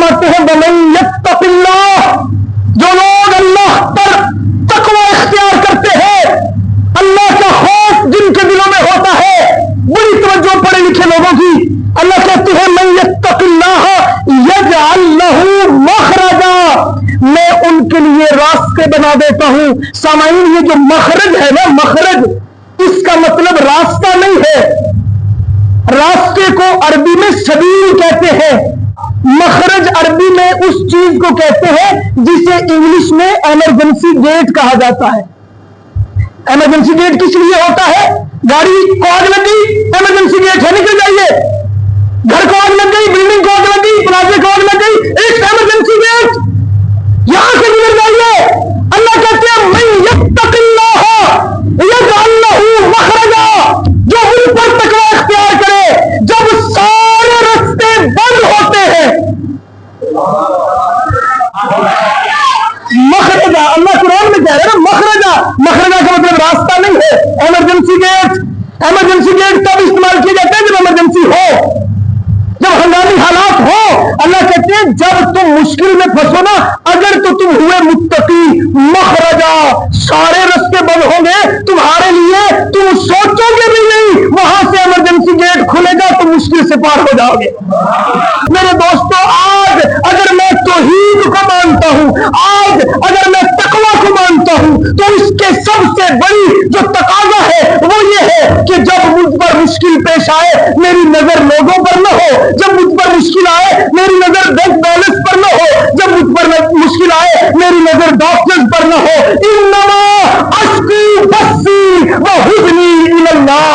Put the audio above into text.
فرماتے ہیں وَمَن يَتَّقِ اللَّهَ، جو لوگ اللہ پر تقوی اختیار کرتے ہیں، اللہ کا خوف جن کے دلوں میں ہوتا ہے، بڑی توجہ پڑھے لکھے لوگوں کی، اللہ کہتے ہیں من یتق اللہ یجعل لہ مخرجا، میں ان کے لیے راستے بنا دیتا ہوں۔ سامعین، یہ جو مخرج ہے نا، مخرج، اس کا مطلب راستہ نہیں ہے، راستے کو عربی میں سبیل کہتے ہیں، مخرج عربی میں اس چیز کو کہتے ہیں جسے انگلش میں ایمرجنسی گیٹ کہا جاتا ہے۔ ایمرجنسی گیٹ کس لیے ہوتا ہے؟ گاڑی کو آگ لگ گئی، ایمرجنسی گیٹ ہے، نکل جائیے، گھر کو آگ لگ گئی، بلڈنگ کو آگ لگ گئی، پلازے کو آگ لگ گئی، ایک ایمرجنسی گیٹ، یہاں سے گزر جائیے۔ اللہ کہتے ہیں من یتق اللہ یجعل لہ مخرجا، جو ان پر تقوی اختیار کرے جب سارے راستے بند ہوتے ہیں۔ مخرجا، اللہ قرآن میں کہہ رہے ہیں نا، مخرجا، مخرجا کا مطلب راستہ نہیں ہے۔ ایمرجنسی گیٹ، ایمرجنسی گیٹ تب استعمال کیے جاتے ہیں جب ایمرجنسی ہو، جب ہنگامی حالات ہو۔ اللہ کہتے ہیں جب تم مشکل میں پھنسو نا، اگر تو تم ہوئے متقی، مخرجا، سارے راستے بند ہوں گے تمہارے لیے، تم سوچو گے بھی نہیں، وہاں سے ایمرجنسی گیٹ کھلے گا تو مشکل سے پار ہو جاؤ گے۔ میرے دوستو، آج اگر میں توحید کو مانتا ہوں، آج اگر میں تقوی کو مانتا ہوں، تو اس کے سب سے بڑی جو تقاضا ہے وہ یہ ہے کہ جب مجھ پر مشکل پیش آئے میری نظر لوگوں پر نہ ہو، جب مجھ پر مشکل آئے میری نظر بینک بیلنس پر نہ ہو، جب مجھ پر مشکل آئے میری نظر ڈاکٹرز پر نہ ہو۔ انما اشکو بثی وحزنی الی اللہ،